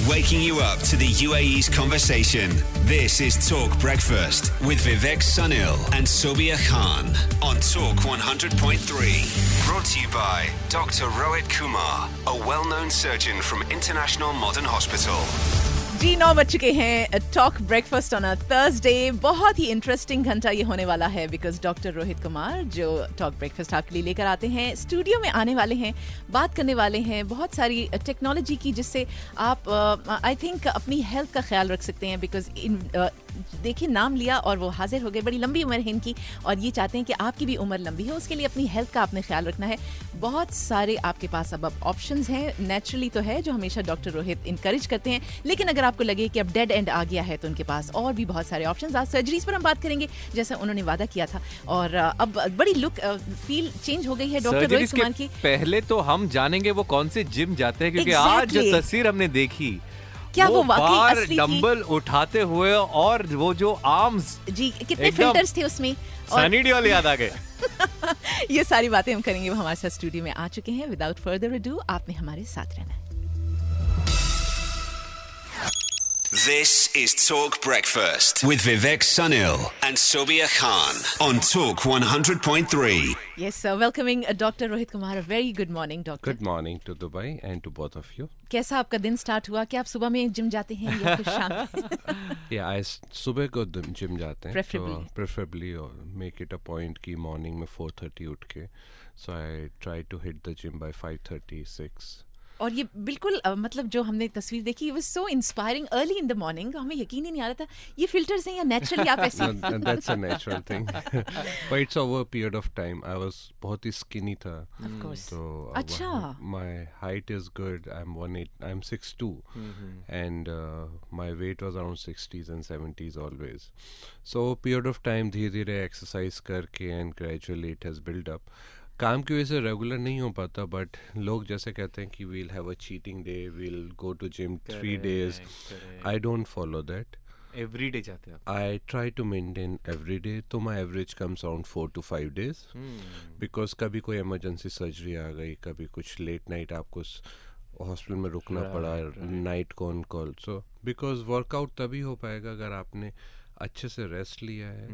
waking you up to the UAE's conversation. This is Talk Breakfast with Vivek Sunil and Sobia Khan on Talk 100.3. Brought to you by Dr. Rohit Kumar, a well-known surgeon from International Modern Hospital. जी 9 बज चुके हैं. Talk breakfast on a Thursday. बहुत ही interesting घंटा ये होने वाला है because doctor Rohit Kumar जो टॉक ब्रेकफास्ट आपके लिए लेकर आते हैं स्टूडियो में आने वाले हैं, बात करने वाले हैं बहुत सारी टेक्नोलॉजी की जिससे आप आई थिंक अपनी हेल्थ का ख्याल रख सकते हैं बिकॉज देखिए नाम लिया और वो हाजिर हो गए. बड़ी लंबी उम्र है इनकी और ये चाहते हैं कि आपकी भी उम्र लंबी हो. उसके लिए अपनी हेल्थ का आपने ख्याल रखना है. बहुत सारे आपके पास अब ऑप्शंस हैं. नेचुरली तो है जो हमेशा डॉक्टर रोहित इनकरेज करते हैं, लेकिन अगर आपको लगे कि अब डेड एंड आ गया है तो उनके पास और भी बहुत सारे ऑप्शंस. आज सर्जरीज पर हम बात करेंगे जैसा उन्होंने वादा किया था और अब बड़ी लुक फील चेंज हो गई है डॉक्टर रोहित कुमार की. पहले तो हम जानेंगे वो कौन से जिम जाते हैं क्योंकि आज जो तस्वीर हमने देखी क्या वो वाकई असली डंबल उठाते हुए और वो जो आर्म्स जी कितने फिल्टर्स थे उसमें सनी देओल याद आ गए. ये सारी बातें हम करेंगे. वो हमारे साथ स्टूडियो में आ चुके हैं. विदाउट फर्दर अडू आपने हमारे साथ रहना है. This is Talk Breakfast with Vivek Sunil and Sobia Khan on Talk 100.3. Yes, sir. Welcoming Dr. Rohit Kumar. A very good morning, doctor. Good morning to Dubai and to both of you. कैसा आपका दिन start हुआ? क्या आप सुबह में gym जाते हैं या फिर शाम? Yeah, I सुबह को जिम जाते हैं. Preferably. So, make it a point कि morning में 4:30 उठ के. So I try to hit the gym by 5:36. और ये बिल्कुल मतलब जो हमने तस्वीर देखी it was so inspiring early in the morning. हमें यकीन ही नहीं आ रहा था ये फिल्टर्स हैं या नेचुरली आप ऐसे. No, that's a natural thing. But it's over a period of time. I was बहुत ही skinny था. Of course. So अच्छा. My height is good. I'm 6'2", and my weight was around 60s and 70s always. So period of time धीरे-धीरे exercise करके and gradually it has built up. काम की वजह से regular नहीं हो पाता बट लोग जैसे कहते हैं कि we'll have a cheating day, we'll go to gym 3 days. I don't follow that. Every day जाते हैं. I try to maintain every day. तो my average comes around 4 to 5 days because कभी कोई इमरजेंसी सर्जरी आ गई, कभी कुछ late night आपको हॉस्पिटल में रुकना पड़ा, नाइट को on call. So because workout तभी हो पाएगा अगर आपने अच्छे से रेस्ट लिया है,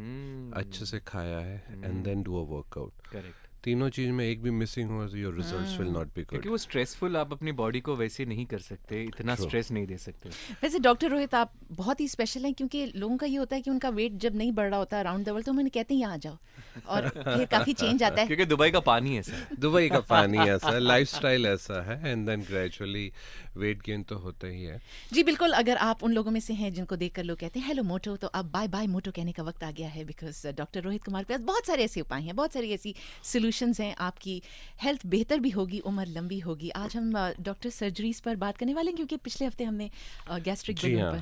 अच्छे से खाया है and then do a workout. Correct. तीनों चीज में एक भी मिसिंग हो तो your results will not be good. क्योंकि वो स्ट्रेसफुल आप अपनी बॉडी को वैसे नहीं कर सकते, इतना स्ट्रेस नहीं दे सकते. वैसे डॉक्टर रोहित आप बहुत ही स्पेशल हैं क्योंकि लोगों का ये होता है कि उनका वेट जब नहीं बढ़ रहा होता अराउंड द वर्ल्ड तो उन्हें कहते हैं यहाँ आ जाओ और फिर काफी चेंज आता है. क्योंकि दुबई का पानी ऐसा. दुबई का पानी ऐसा है, लाइफस्टाइल ऐसा है and then gradually weight gain तो होता ही है. जी बिल्कुल. अगर आप उन लोगों में से हैं जिनको देखकर लोग कहते हैं हेलो मोटो, तो अब बाय बाय मोटो कहने का वक्त आ गया है बिकॉज डॉक्टर रोहित कुमार के पास बहुत सारे ऐसे उपाय हैं, बहुत सारी ऐसी सोल्यूशंस हैं. आपकी हेल्थ बेहतर भी होगी, उम्र लंबी होगी. आज हम डॉक्टर सर्जरीज पर बात करने वाले हैं क्योंकि पिछले हफ्ते हमने गैस्ट्रिक बलून पर.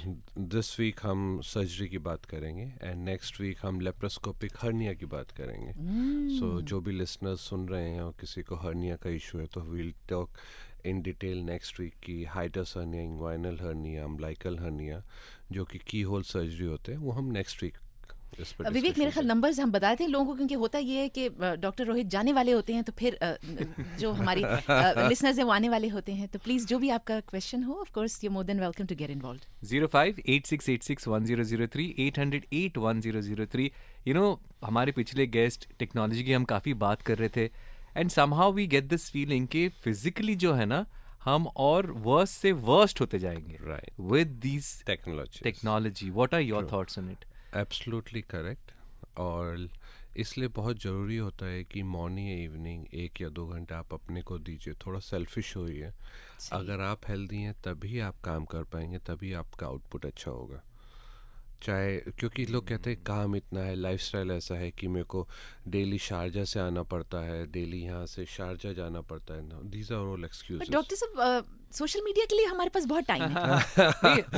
दिस वीक हम सर्जरी की बात करेंगे एंड नेक्स्ट वीक हम लेप्रोस्कोपिक हर्निया की बात करेंगे. सो जो भी लिसनर्स सुन रहे हैं और किसी को हर्निया का इशू है तो we'll talk in detail next week की hiatus hernia, inguinal hernia, umbilical hernia जो कि की होल सर्जरी होते हैं वो हम नेक्स्ट वीक. विवेक मेरे ख्याल नंबर्स हम बताए थे लोगों को क्योंकि होता ये है कि डॉक्टर रोहित जाने वाले होते हैं तो फिर जो हमारी लिसनर्स हैं वो आने वाले होते हैं. तो प्लीज जो भी आपका क्वेश्चन हो of course you more than welcome to get involved. 0586861003 800-81003. You know हमारे पिछले गेस्ट टेक्नोलॉजी की हम काफ़ी बात कर रहे थे and somehow we get this feeling कि फिजिकली जो है ना हम और वर्स्ट से वर्स्ट होते जाएंगे with this technology. What are your thoughts on it? Absolutely correct. और इसलिए बहुत ज़रूरी होता है कि मॉर्निंग या इवनिंग 1 या 2 घंटे आप अपने को दीजिए. थोड़ा सेल्फिश होइए. अगर आप हेल्दी हैं तभी आप काम कर पाएंगे, तभी आपका आउटपुट अच्छा होगा. चाहे क्योंकि लोग कहते हैं काम इतना है, लाइफस्टाइल ऐसा है कि मेरे को डेली शारजा से आना पड़ता है, डेली यहाँ से शारजा जाना पड़ता है. These are all excuses. Doctor साहब सोशल मीडिया के लिए हमारे पास बहुत टाइम है.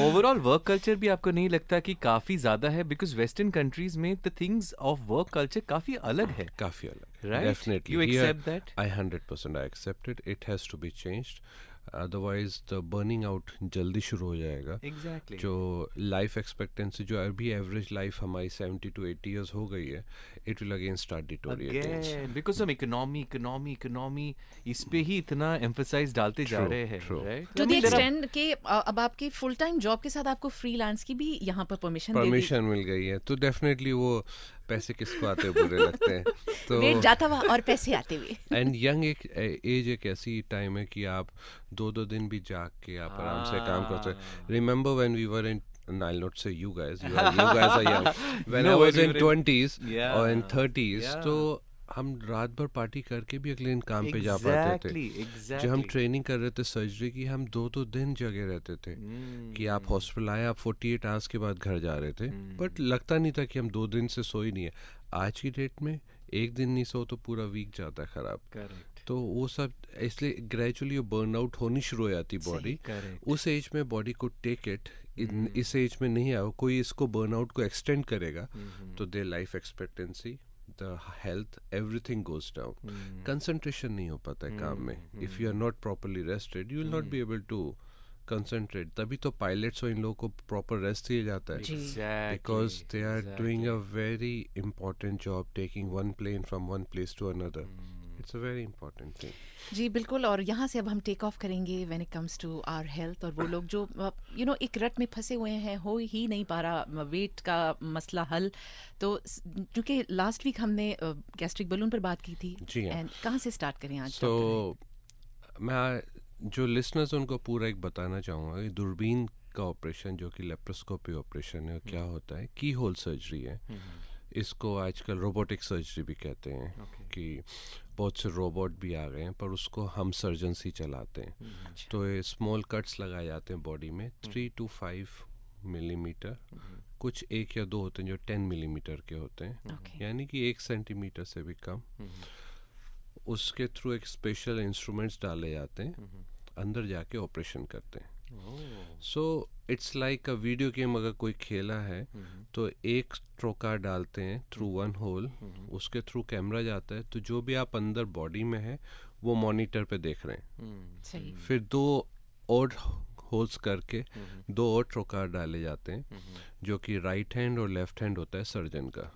ओवरऑल वर्क कल्चर भी आपको नहीं लगता कि काफी ज्यादा है? बिकॉज वेस्टर्न कंट्रीज में the things of work culture काफी अलग है. काफी अलग, right? Definitely. You accept that? I 100% I accept it. It has to be changed. Otherwise the burning out जल्दी शुरू हो जाएगा. एग्जैक्टली. जो लाइफ एक्सपेक्टेंसी जो अभी एवरेज लाइफ हमारी 70 to 80 years हो गई है, it will again start deteriorating. Again because हम इकोनॉमी इस पे ही इतना एम्फसाइज डालते जा True, रहे हैं, true. Right? To the extent के अब आपकी फुल टाइम जॉब के साथ आपको फ्रीलांस की भी यहाँ पर परमिशन मिल गई है, तो डेफिनेटली वो पैसे किसको आते हुए बुरे लगते हैं. तो वेट जाता हुआ और पैसे आते हुए. एंड यंग एज एक ऐसी टाइम है कि आप 2-2 दिन भी जाग के आप आराम से काम करते हैं. Remember when we were in, I'll not say you guys are young. When No, I was when in we were in- 20s Yeah. or in 30s, Yeah. तो हम रात भर पार्टी करके भी अगले दिन काम पे जा पाते थे. एग्जैक्टली. जब हम ट्रेनिंग कर रहे थे सर्जरी की, हम 2-2 दिन जगे रहते थे कि आप हॉस्पिटल आए, आप 48 आवर्स के बाद घर जा रहे थे. बट लगता नहीं था कि हम 2 दिन से सोए नहीं है. आज की डेट में एक दिन नहीं सो तो पूरा वीक जाता है खराब. करेक्ट. तो वो सब इसलिए ग्रेजुअली बर्न आउट होनी शुरू हो जाती बॉडी. करेक्ट. उस एज में बॉडी को टेक इट. इस एज में नहीं आओ, कोई इसको बर्नआउट को एक्सटेंड करेगा तो their life expectancy, the health, everything goes down. Concentration नहीं हो पाता है काम में. If you are not properly rested you will not be able to concentrate. तभी तो पायलट्स और इन लोगों को प्रॉपर रेस्ट दिया जाता है, because they are doing a very important job, taking one plane from one place to another. It's a very important thing. जी बिल्कुल. और यहाँ से अब हम टेक ऑफ करेंगे when it comes to our health. और वो लोग जो एक रट में फंसे हुए हैं, हो ही नहीं पा रहा वेट का मसला हल. तो क्योंकि लास्ट वीक हमने गैस्ट्रिक बलून पर बात की थी, जी हाँ. एंड कहाँ से स्टार्ट करें आज? तो मैं जो लिसनर्स उनको पूरा एक बताना चाहूँगा कि दूरबीन का ऑपरेशन जो कि लेप्रोस्कोपी ऑपरेशन है, क्या होता है, की होल सर्जरी है. इसको आजकल रोबोटिक सर्जरी भी कहते हैं कि बहुत से रोबोट भी आ गए हैं, पर उसको हम सर्जन्स ही चलाते हैं. तो ये स्मॉल कट्स लगाए जाते हैं बॉडी में 3 to 5 मिलीमीटर. कुछ 1 या 2 होते हैं जो 10 मिलीमीटर के होते हैं, यानी कि 1 सेंटीमीटर से भी कम. उसके थ्रू एक स्पेशल इंस्ट्रूमेंट्स डाले जाते हैं, अंदर जाके ऑपरेशन करते हैं. So it's like a video game. अगर कोई खेला है तो एक ट्रोकार डालते हैं थ्रू वन होल, उसके थ्रू कैमरा जाता है, तो जो भी आप अंदर बॉडी में है वो मॉनिटर पे देख रहे हैं. फिर 2 और होल्स करके 2 और ट्रोकार डाले जाते हैं, जो कि राइट हैंड और लेफ्ट हैंड होता है सर्जन का.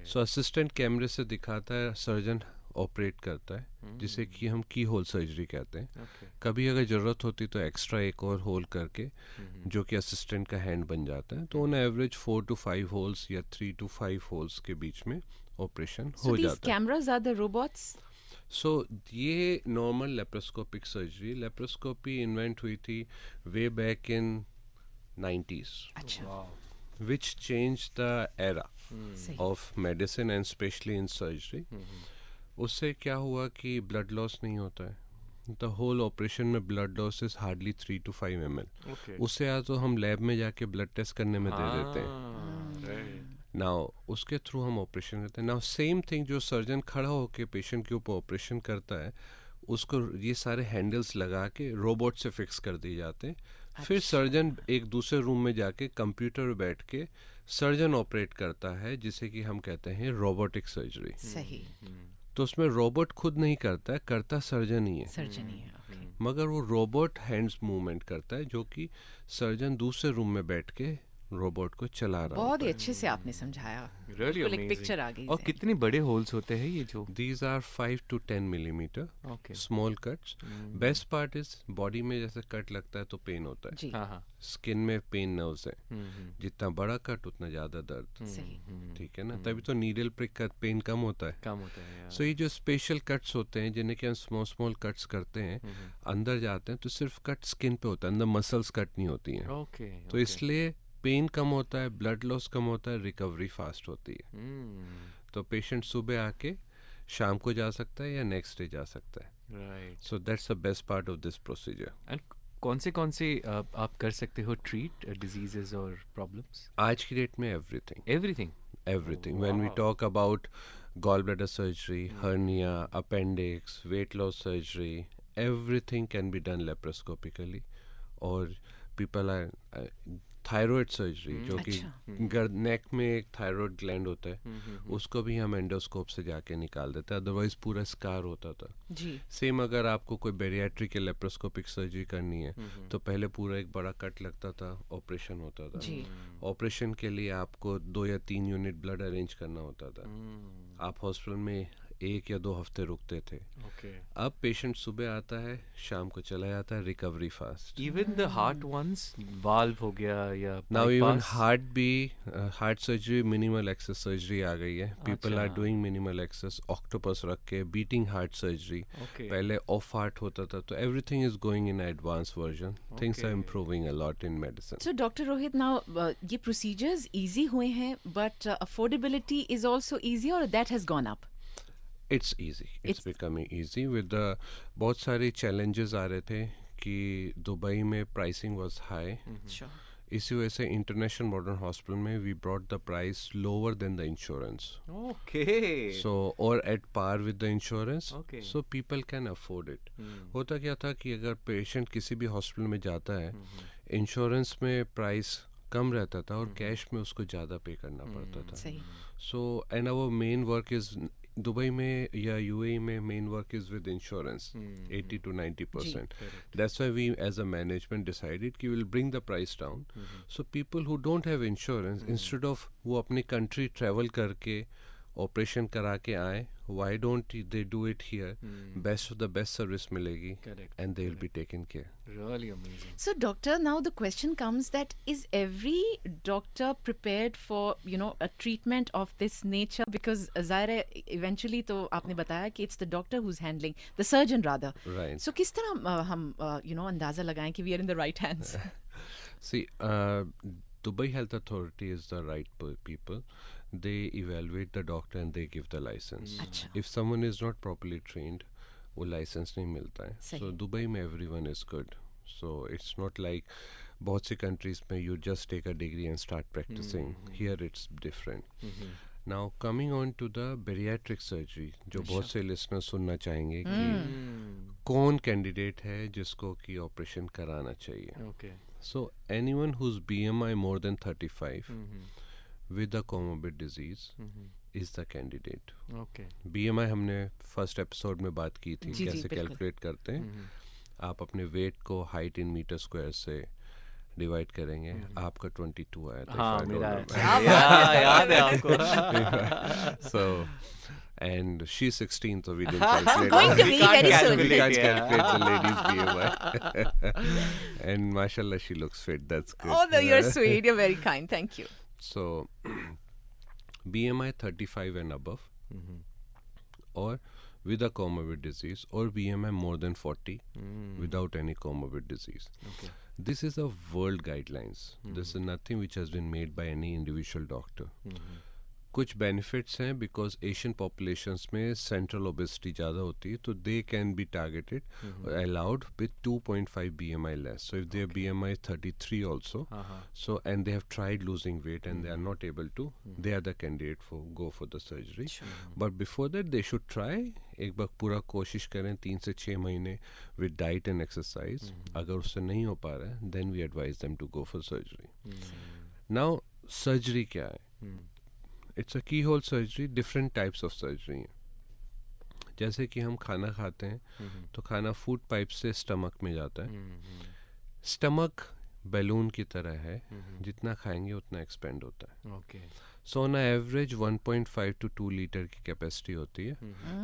सो असिस्टेंट कैमरे से दिखाता है, सर्जन ऑपरेट करता है, जिसे कि हम की होल सर्जरी कहते हैं. कभी अगर ज़रूरत होती तो एक्स्ट्रा एक और होल करके, जो कि असिस्टेंट का हैंड बन जाता है. तो ऑन एवरेज 4 to 5 होल्स या 3 to 5 होल्स के बीच में ऑपरेशन हो जाता है. Cameras are the robots. So ये normal laparoscopic surgery. Laparoscopy invent हुई थी way back in 90s, which change the era of medicine and especially in surgery. उससे क्या हुआ कि ब्लड लॉस नहीं होता है. द होल ऑपरेशन में blood loss is hardly 3 to 5 ml. उससे या तो हम लैब में जाके ब्लड टेस्ट करने में दे देते हैं. नाउ उसके थ्रू हम ऑपरेशन करते हैं. नाउ सेम थिंग, जो सर्जन खड़ा होकर पेशेंट के ऊपर ऑपरेशन करता है, उसको ये सारे हैंडल्स लगा के रोबोट से फिक्स कर दिए जाते हैं. फिर सर्जन एक दूसरे रूम में जाके कंप्यूटर पे बैठ के सर्जन ऑपरेट करता है, जिसे कि हम कहते हैं रोबोटिक सर्जरी. सही. तो उसमें रोबोट खुद नहीं करता है, करता सर्जन ही है. मगर वो रोबोट हैंड्स मूवमेंट करता है, जो कि सर्जन दूसरे रूम में बैठ के रोबोट को चला रहा. बहुत ही अच्छे से आपने समझाया. Really एक amazing. पिक्चर आ गई. और कितने बड़े होल्स होते हैं ये जो? These are 5 to 10 millimeter small cuts. Best part is body में जैसे कट लगता है तो पेन होता है. हाँ. स्किन में पेन नर्व्स है. जितना बड़ा कट उतना ज्यादा दर्द. ठीक है ना. तभी तो नीडल प्रिक का पेन कम होता है. सो ये जो स्पेशल कट्स होते हैं, जिन्हें कि हम स्मॉल कट्स करते हैं, अंदर जाते हैं तो सिर्फ कट स्किन पे होता है, अंदर मसल्स कट नहीं होती हैं. तो इसलिए पेन कम होता है, ब्लड लॉस कम होता है, रिकवरी फास्ट होती है. तो पेशेंट सुबह आके शाम को जा सकता है या नेक्स्ट डे जा सकता है. Right. So that's the best part of this procedure. And कौन से आप कर सकते हो ट्रीट डिजीजेस और प्रॉब्लम्स? आज की डेट में everything. When we talk about gall bladder surgery, hernia, appendix, weight loss surgery, everything can be done laparoscopically. और पीपल आर थायराइड सर्जरी जो कि नेक में एक थायराइड ग्लैंड होता है उसको भी हम एंडोस्कोप से जाके निकाल देते हैं, अदरवाइज पूरा स्कार होता था जी। सेम अगर आपको कोई बेरियाट्रिक या लेप्रोस्कोपिक सर्जरी करनी है तो पहले पूरा एक बड़ा कट लगता था, ऑपरेशन होता था। ऑपरेशन के लिए आपको 2 या 3 यूनिट ब्लड अरेंज करना होता था, आप हॉस्पिटल में 1 या 2 हफ्ते रुकते थे। अब पेशेंट सुबह आता है, शाम को चला जाता है, recovery fast. Even the heart ones, valve हो गया या नाउ इवन हार्ट भी, heart surgery minimal access surgery आ गई है। People are doing minimal access, octopus रख के बीटिंग हार्ट सर्जरी। पहले ऑफ हार्ट होता था, तो everything is going in advance version. Things are improving a lot in medicine. So doctor Rohit, now ये प्रोसीजर्स इजी हुए हैं but affordability is also easy और that has gone up? It's easy, it's becoming easy with बहुत सारे challenges आ रहे थे कि Dubai में प्राइसिंग वाज हाई। इसी वजह से इंटरनेशनल मॉडर्न हॉस्पिटल में we brought the price lower than the insurance. So और at par with the insurance, so people can afford it. होता क्या था कि अगर पेशेंट किसी भी हॉस्पिटल में जाता है, इंश्योरेंस में प्राइस कम रहता था और कैश में उसको ज़्यादा पे करना पड़ता था। So and our main work is Dubai में या यूएई में main work is with insurance 80 to 90%. That's why we as a management decided कि we'll bring the price down. So people who don't have insurance, instead of वो अपनी country travel करके operation करा के आए, why don't they do it here? Best of the best service मिलेगी and they will be taken care. Really amazing. So doctor, now the question comes that is every doctor prepared for, you know, a treatment of this nature? Because ज़ाहिर है eventually तो आपने बताया कि it's the doctor who's handling, the surgeon rather. Right. So किस तरह हम you know अंदाज़ा लगाएं कि we are in the right hands? See, Dubai Health Authority is the right people. They evaluate the doctor and they give the license. If someone is not properly trained, वो license नहीं मिलता है. So Dubai में everyone is good. So it's not like बहुत सी countries में you just take a degree and start practicing. Here it's different. Now coming on to the bariatric surgery, जो बहुत से listeners सुनना चाहेंगे कि कौन candidate है जिसको कि operation कराना चाहिए. So anyone whose BMI more than 35 with a comorbid disease is the candidate. BMI हमने फर्स्ट एपिसोड में बात की थी, कैसे कैलकुलेट करते हैं। आप अपने वेट को हाइट इन मीटर स्क्वायर से डिवाइड करेंगे, आपका 22 आया था। हाँ, मेरा याद है आपको। So and she's 16, so we didn't calculate. Going to be very soon. We can't calculate the lady's BMI. And mashallah, she looks fit. That's good. Oh, no, you're sweet. You're very kind. Thank you. So, BMI 35 and above, or with a comorbid disease, or BMI more than 40 without any comorbid disease. This is a world guidelines. This is nothing which has been made by any individual doctor. कुछ benefits हैं because Asian populations में central obesity ज़्यादा होती है, तो they can be targeted allowed with 2.5 BMI less. So if their BMI 33 also, so and they have tried losing weight and they are not able to, they are the candidate for go for the surgery. But before that they should try, एक बार पूरा कोशिश करें 3 से 6 महीने with diet and exercise. अगर उससे नहीं हो पा रहा है then we advise them to go for surgery. Now surgery क्या है? It's a keyhole surgery. Different types of surgery हैं. जैसे कि हम खाना खाते हैं तो खाना फूड पाइप से स्टमक में जाता है. स्टमक बैलून की तरह है, जितना खाएंगे उतना एक्सपेंड होता है. So on average 1.5 to 2 litre की कैपेसिटी होती है.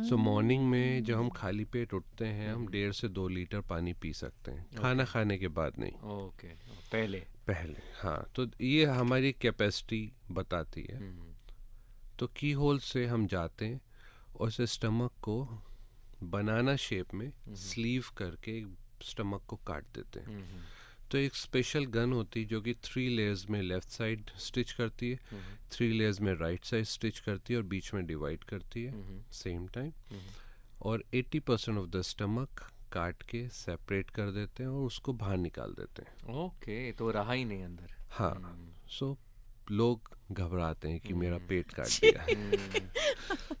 सो मॉर्निंग में जब हम खाली पेट उठते हैं हम 1.5 से 2 लीटर पानी पी सकते हैं, खाना खाने के बाद नहीं. पहले हाँ. तो ये हमारी कैपेसिटी बताती है. तो की होल से हम जाते हैं और उसे स्टमक को बनाना शेप में स्लीव करके स्टमक को काट देते हैं. तो एक स्पेशल गन होती है जो कि 3 लेयर्स में लेफ्ट साइड स्टिच करती है, 3 लेयर्स में राइट साइड स्टिच करती है और बीच में डिवाइड करती है सेम टाइम. और 80% ऑफ द स्टमक काट के सेपरेट कर देते हैं और उसको बाहर निकाल देते हैं. तो रहा ही नहीं अंदर. हाँ. सो लोग घबराते हैं कि मेरा पेट काट दिया है।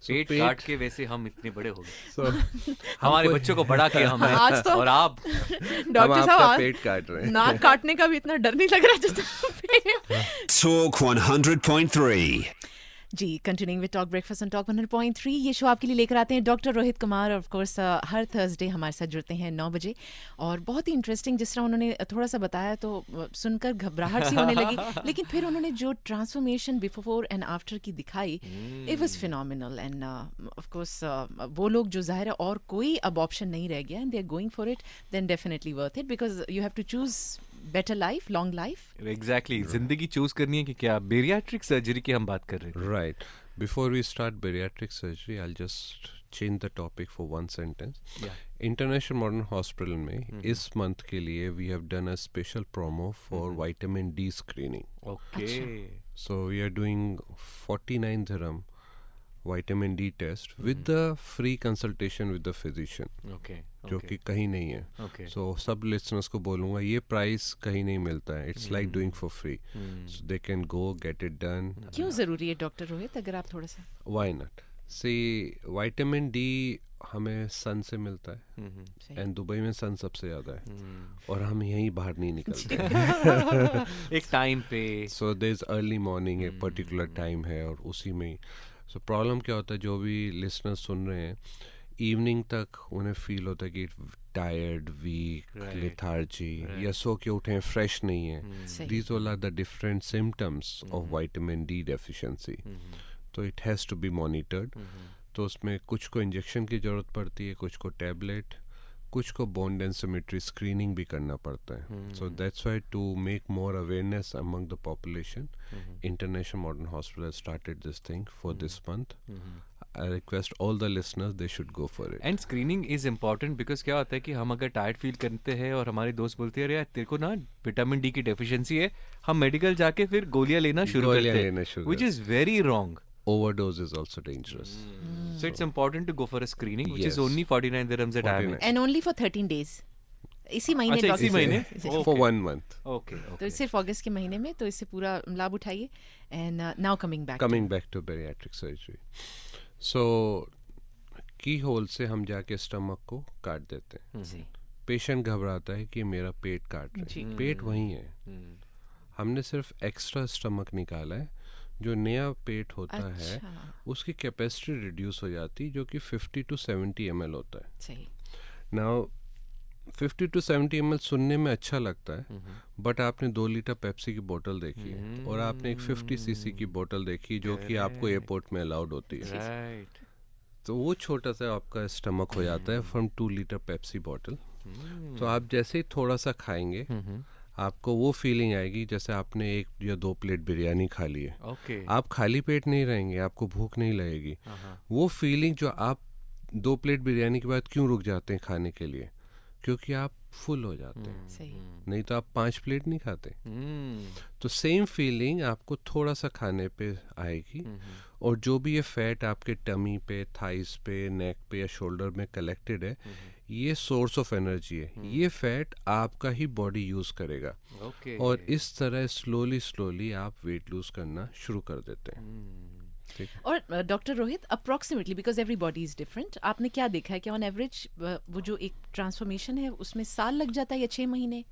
पेट काट के वैसे हम इतने बड़े हो गए, So, हमारे बच्चों को बड़ा किया हमने, आज तो और आप हम डॉक्टर आपका साहब पेट काट रहे हैं। नाक काटने का भी इतना डर नहीं लग रहा जितना Talk 100.3. जी। Continuing with talk breakfast on talk 100.3, ये शो आपके लिए लेकर आते हैं doctor Rohit Kumar. Of course हर थर्सडे हमारे साथ जुड़ते हैं 9 बजे, और बहुत ही इंटरेस्टिंग जिस तरह उन्होंने थोड़ा सा बताया तो सुनकर घबराहट सी होने लगी, लेकिन फिर उन्होंने जो ट्रांसफॉर्मेशन बिफोर एंड आफ्टर की दिखाई, it was phenomenal. End of course वो लोग जो जाहिर है और कोई अब ऑप्शन नहीं रह गया, and they are going for it, then definitely worth it, because you have to choose better life, long life. Exactly जिंदगी चूज करनी है कि क्या। बेरियाट्रिक सर्जरी की हम बात कर रहे थे। Right. Before we start bariatric surgery, I'll just change the topic for one sentence. Yeah. International Modern Hospital में इस month के लिए we have done a special promo for vitamin D screening. Okay. So we are doing 49 dirham vitamin D test with the free consultation with the physician, Okay. जो कि कहीं नहीं है. Okay. So सब listeners को बोलूँगा ये प्राइस कहीं नहीं मिलता है. It's like doing for free. So they can go get it done. क्यों जरूरी है डॉक्टर रोहित, अगर आप थोड़ा सा Why not? See, vitamin D हमें सन से मिलता है, सही। एंड दुबई में सन सबसे ज़्यादा है, और हम यहीं बाहर नहीं निकलते. एक टाइम पे so there is early morning, एक पर्टिकुलर टाइम है, और उसी में सो प्रॉब्लम क्या होता है, जो भी लिसनर्स सुन रहे हैं, इवनिंग तक उन्हें फील होता है कि tired, weak, Right. Lethargy, Right. या सो के उठे फ्रेश नहीं है. सही। These all are the different symptoms of vitamin D deficiency. तो it has to be monitored. तो उसमें कुछ को इंजेक्शन की ज़रूरत पड़ती है, कुछ को टैबलेट, कुछ को बोन डेंसिमेट्री स्क्रीनिंग भी करना पड़ता है. So that's why to make more awareness among the population, international modern hospital started this thing for this month. I request all the listeners they should go for it. And screening is important, because क्या होता है कि हम अगर tired feel करते हैं और हमारे दोस्त बोलते हैं अरे यार तेरे को ना विटामिन डी की डेफिशिएंसी है, हम मेडिकल जाके फिर गोलियां लेना शुरू गोलियां करते लेना हैं, शुरू which is very wrong. Overdose is also dangerous. So it's important to go for a screening, which is Yes. only 49 dirhams at 49. IMH. And only for 13 days, इसी महीने अच्छा, डॉक्टर इसी महीने? साहब। Oh. For Okay. 1 month. Okay, तो okay. सिर्फ अगस्त के महीने में, तो इससे पूरा लाभ उठाइए. And now coming back Coming back to bariatric surgery. So की होल से हम जाके स्टमक को काट देते हैं. पेशेंट घबराता है कि मेरा पेट काट रहा है. पेट वहीं है. हमने सिर्फ एक्स्ट्रा स्टमक निकाला है. जो नया पेट होता है उसकी कैपेसिटी रिड्यूस हो जाती है, जो कि 50 to 70 ml होता है. सही। नाउ 50 to 70 ml सुनने में अच्छा लगता है, बट आपने 2 लीटर पेप्सी की बोतल देखी है, और आपने एक 50 cc की बोतल देखी जो कि आपको एयरपोर्ट में अलाउड होती है. Right. तो वो छोटा सा आपका स्टमक हो जाता है फ्रॉम 2 लीटर पेप्सी बॉटल. तो आप जैसे ही थोड़ा सा खाएंगे, आपको वो फीलिंग आएगी जैसे आपने 1 या 2 प्लेट बिरयानी खा ली है. Okay. आप खाली पेट नहीं रहेंगे, आपको भूख नहीं लगेगी. वो फीलिंग जो आप 2 प्लेट बिरयानी के बाद क्यों रुक जाते हैं खाने के लिए, क्योंकि आप फुल हो जाते हैं. सही। नहीं तो आप 5 प्लेट नहीं खाते. Hmm. तो सेम फीलिंग आपको थोड़ा सा खाने पे आएगी, और जो भी ये फैट आपके टमी पे, थाइस पे, नेक पे या शोल्डर में कलेक्टेड है, ये सोर्स ऑफ एनर्जी है. ये फैट आपका ही बॉडी यूज करेगा, Okay. और इस तरह स्लोली स्लोली आप वेट लूज करना शुरू कर देते हैं. ठीक है. और doctor Rohit, approximately, because every body is different, आपने क्या देखा है कि ऑन एवरेज वो जो एक ट्रांसफॉर्मेशन है उसमें साल लग जाता है या 6 महीने?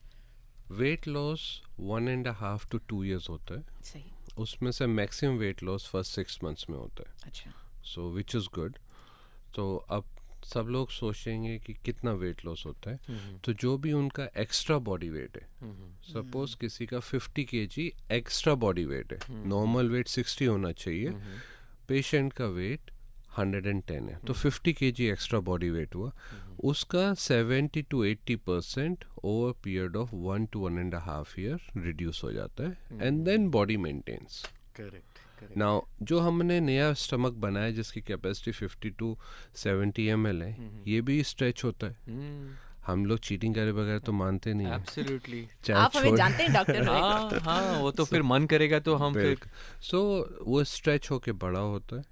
वेट लॉस 1.5 to 2 years होता है. सही। उसमें से maximum weight loss first 6 months में होता है. अच्छा। सो विच इज़ गुड. तो अब सब लोग सोचेंगे कि कितना वेट लॉस होता है. तो जो भी उनका एक्स्ट्रा बॉडी वेट है, सपोज किसी का 50 kg एक्स्ट्रा बॉडी वेट है, नॉर्मल वेट 60 होना चाहिए, पेशेंट का वेट 110 है, तो 50 kg एक्स्ट्रा बॉडी वेट हुआ. उसका 70 to 80% over period of 1 to 1.5 year reduce हो जाता है, and then body maintains. Correct. Now जो हमने नया स्टमक बनाया जिसकी कैपेसिटी 50 to 70 ml है, ये भी स्ट्रेच होता है. हम लोग चीटिंग करे बगैर तो मानते नहीं है. Absolutely. आप हमें जानते हैं डॉक्टर रोहित। हाँ, वो तो फिर मन करेगा तो हम फिर. सो वो स्ट्रेच होके बड़ा होता है.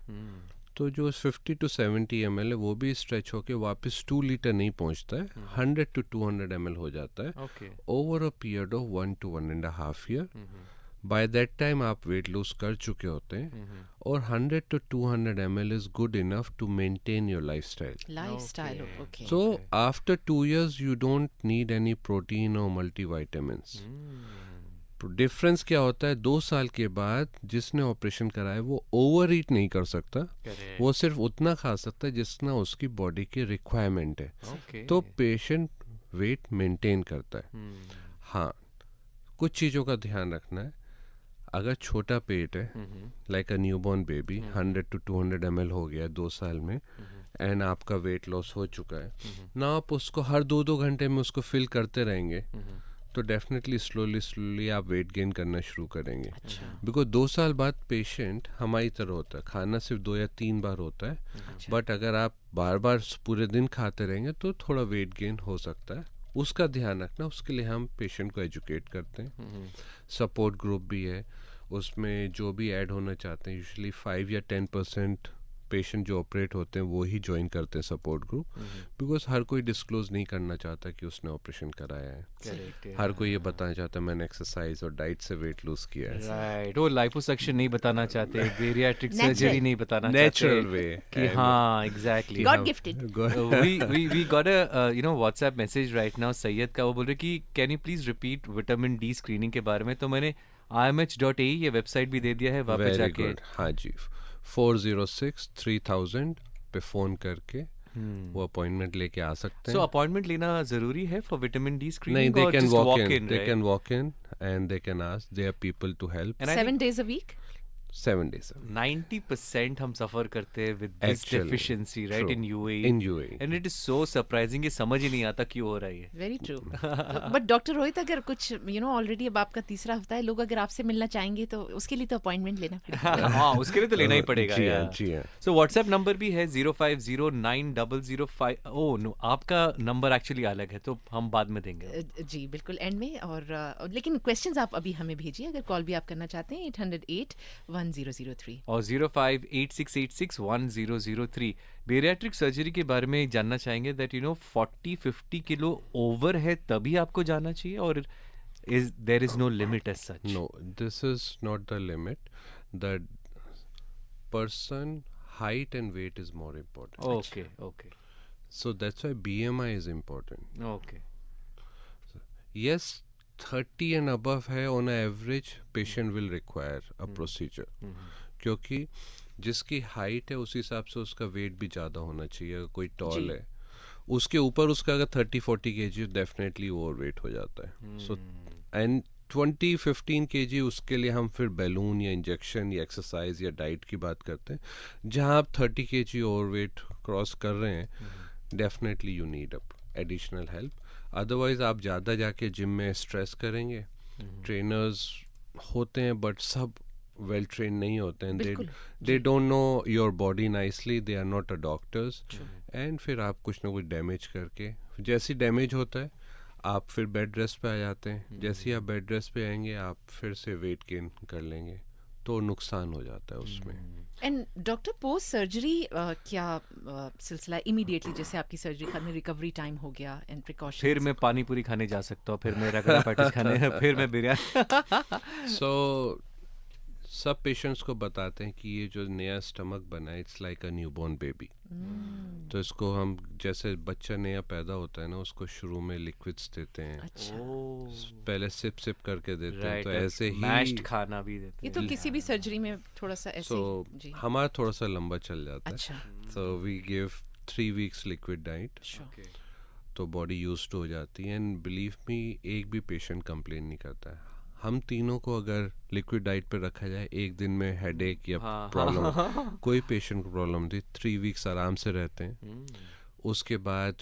तो जो 50 to 70 ml है वो भी स्ट्रेच होके वापस 2 लीटर नहीं पहुंचता है, 100 to 200 ml हो जाता है Okay. Over a period of 1 to 1.5 year. By that time आप वेट लूज कर चुके होते हैं और 100 to 200 ml is good enough to maintain your lifestyle. Lifestyle, okay. So after 2 years you don't need any protein or multivitamins. Difference क्या होता है, 2 साल के बाद जिसने ऑपरेशन कराया वो ओवर ईट नहीं कर सकता, वो सिर्फ उतना खा सकता है जितना उसकी बॉडी की रिक्वायरमेंट है, तो पेशेंट वेट मेंटेन करता है। हाँ, कुछ चीज़ों का ध्यान रखना है। अगर छोटा पेट है, like a newborn baby, 100 to 200 ml हो गया 2 साल में, एंड आपका वेट लॉस हो चुका है ना, आप उसको हर 2-2 घंटे में उसको फिल करते रहेंगे तो डेफिनेटली स्लोली आप वेट गेन करना शुरू करेंगे। बिकॉज 2 साल बाद पेशेंट हमारी तरह होता है, खाना सिर्फ 2 या 3 बार होता है, बट अगर आप बार बार पूरे दिन खाते रहेंगे तो थोड़ा वेट गेन हो सकता है, उसका ध्यान रखना। उसके लिए हम पेशेंट को एजुकेट करते हैं। सपोर्ट ग्रुप भी है, उसमें जो भी ऐड होना चाहते हैं, यूजुअली 5 या 10% पेशेंट जो ऑपरेट होते हैं वो ही ज्वाइन करते हैं सपोर्ट ग्रुप, बिकॉज हर कोई डिस्क्लोज नहीं करना चाहता कि उसने ऑपरेशन कराया है। हर कोई ये बताना चाहता है मैंने एक्सरसाइज और डाइट से वेट लूज किया है। राइट, वो लाइपोसक्शन नहीं बताना चाहते, बेरियाट्रिक सर्जरी नहीं बताना चाहते, नेचुरल वे कि हाँ exactly God gifted. we got a WhatsApp message right now Syed का, वो बोल रहे कि can you please repeat vitamin D screening के बारे में। तो मैंने IMH.ae ये वेबसाइट भी दे दिया है, वहाँ पे जाके हाँ जी 406-3000 पे फोन करके वो अपॉइंटमेंट लेके आ सकते हैं। सो अपॉइंटमेंट लेना जरूरी है फॉर विटामिन डी स्क्रीनिंग? नहीं, they can walk in and they can ask, there are people to help. 7 days a week? 7 days. 90% हम सफर करते हैं with this deficiency, right? True. In UAE. In UAE. And it is so surprising, ये समझ ही नहीं आता क्यों हो रहा है ये। Very true. But doctor Rohit, अगर कुछ ऑलरेडी अब आपका तीसरा हफ्ता है, लोग अगर आपसे मिलना चाहेंगे तो उसके लिए तो अपॉइंटमेंट लेना पड़ेगा। हाँ, उसके लिए तो लेना ही पड़ेगा यार। जी हाँ। So WhatsApp नंबर भी है 05090005। ओह नो, आपका नंबर एक्चुअली अलग है तो हम बाद में देंगे। जी बिल्कुल एंड में। और लेकिन क्वेश्चंस आप अभी हमें भेजिए, अगर कॉल भी आप करना चाहते हैं 808-1003 और 0586861003। बेरियाट्रिक सर्जरी के बारे में जानना चाहेंगे दैट 40-50 किलो ओवर है तभी आपको जाना चाहिए, और there is no limit as such? No, this is not the limit. The person height and weight is more important. Okay. So that's why BMI is important. Okay. Yes, 30 and above है on average patient will require a procedure. क्योंकि जिसकी height है उस हिसाब से उसका wait भी ज़्यादा होना चाहिए। अगर कोई टॉल है उसके ऊपर उसका अगर 30-40 kg डेफिनेटली ओवर वेट हो जाता है। सो एंड 20-15 kg उसके लिए हम फिर बैलून या इंजेक्शन या एक्सरसाइज या डाइट की बात करते हैं। जहाँ आप 30 kg ओवर वेट क्रॉस कर रहे हैं definitely you need additional help. Otherwise आप ज़्यादा जाके जिम में स्ट्रेस करेंगे। ट्रेनर्स होते हैं बट सब वेल ट्रेन नहीं होते हैं, they don't know your body nicely, they are not a doctors, and फिर आप कुछ ना कुछ डैमेज करके, जैसे डैमेज होता है आप फिर बेड रेस्ट पे आ जाते हैं। जैसे ही आप बेड रेस्ट पे आएंगे आप फिर से वेट गेन कर लेंगे, तो नुकसान हो जाता है उसमें। एंड डॉक्टर पोस्ट सर्जरी क्या सिलसिला इमीडिएटली, जैसे आपकी सर्जरी खत्म, रिकवरी टाइम हो गया एंड प्रिकॉशन? फिर मैं पानी पूरी खाने जा सकता हूँ, फिर मैं रगड़ा पैटीज खाने, फिर मैं बिरयानी। सो सब पेशेंट्स को बताते हैं कि ये जो नया स्टमक बना है it's like a newborn baby. तो इसको हम जैसे बच्चा नया पैदा होता है ना, उसको शुरू में लिक्विड्स देते हैं। अच्छा। पहले सिप करके देते हैं, तो ऐसे ही मैश्ड खाना भी देते ये तो किसी भी सर्जरी में थोड़ा सा ऐसे ही हमारा थोड़ा सा लंबा चल जाता है। अच्छा। So we give 3 weeks liquid diet, तो बॉडी यूज्ड हो जाती है। एंड बिलीव मी, एक भी पेशेंट कंप्लेन नहीं करता है। हम तीनों को अगर लिक्विड डाइट पे रखा जाए, एक दिन में हेडेक या प्रॉब्लम कोई पेशेंट को प्रॉब्लम थी, 3 weeks आराम से रहते हैं। उसके बाद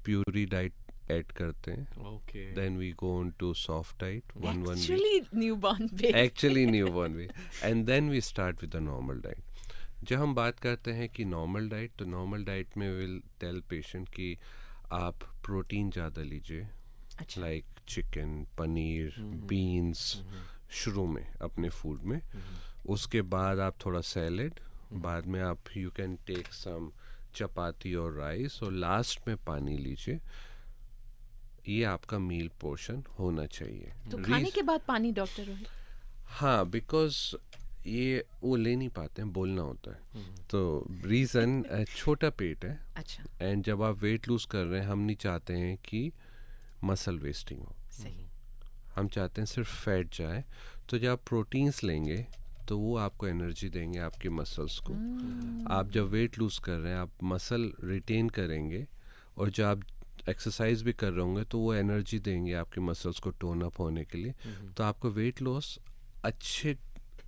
प्यूरी डाइट ऐड करते हैं, then we go on to soft diet 1 week, actually newborn way, and then we start with the normal diet. जब हम बात करते हैं कि नॉर्मल डाइट, तो नॉर्मल डाइट में विल टेल पेशेंट कि आप प्रोटीन ज़्यादा लीजिए, लाइक चिकन, पनीर, बीन्स शुरू में अपने फूड में। उसके बाद आप थोड़ा सैलेड, बाद में आप यू कैन टेक सम चपाती और राइस, और लास्ट में पानी लीजिए। ये आपका मील पोर्शन होना चाहिए। तो खाने के बाद पानी डॉक्टर? हाँ, बिकॉज ये वो ले नहीं पाते हैं, बोलना होता है। तो रीज़न छोटा पेट है। अच्छा, एंड जब आप वेट लूज कर रहे हैं, हम नहीं चाहते हैं कि मसल वेस्टिंग हो, सही। हम चाहते हैं सिर्फ फैट जाए। तो जब आप प्रोटीन्स लेंगे तो वो आपको एनर्जी देंगे आपके मसल्स को। आप जब वेट लूज कर रहे हैं, आप मसल रिटेन करेंगे, और जब आप एक्सरसाइज भी कर रहे होंगे तो वो एनर्जी देंगे आपके मसल्स को टोन अप होने के लिए। तो आपको वेट लॉस अच्छे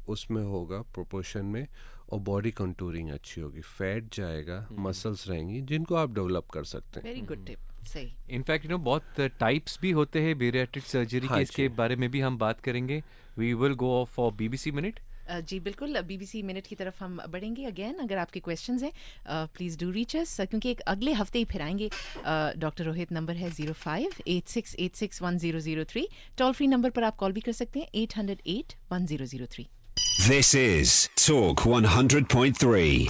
उसमें होगा प्रोपोर्शन में, और बॉडी कंटूरिंग अच्छी होगी, फैट जाएगा, मसल्स रहेंगी जिनको आप डेवलप कर सकते हैं। वेरी गुड टिप, सही। इनफैक्ट बहुत टाइप्स भी होते हैं बेरियाट्रिक सर्जरी हाँ के, इसके जी। बारे में भी हम बात करेंगे। We will go for BBC minute. जी बिल्कुल, बीबीसी मिनट की तरफ हम बढ़ेंगे। अगेन अगर आपके क्वेश्चंस हैं प्लीज़ डू रीच अस, क्योंकि एक अगले हफ्ते ही फिर आएंगे। डॉक्टर रोहित नंबर है 0586861003। टोल फ्री नंबर पर आप कॉल भी कर सकते हैं 808-1003। This is Talk 100.3.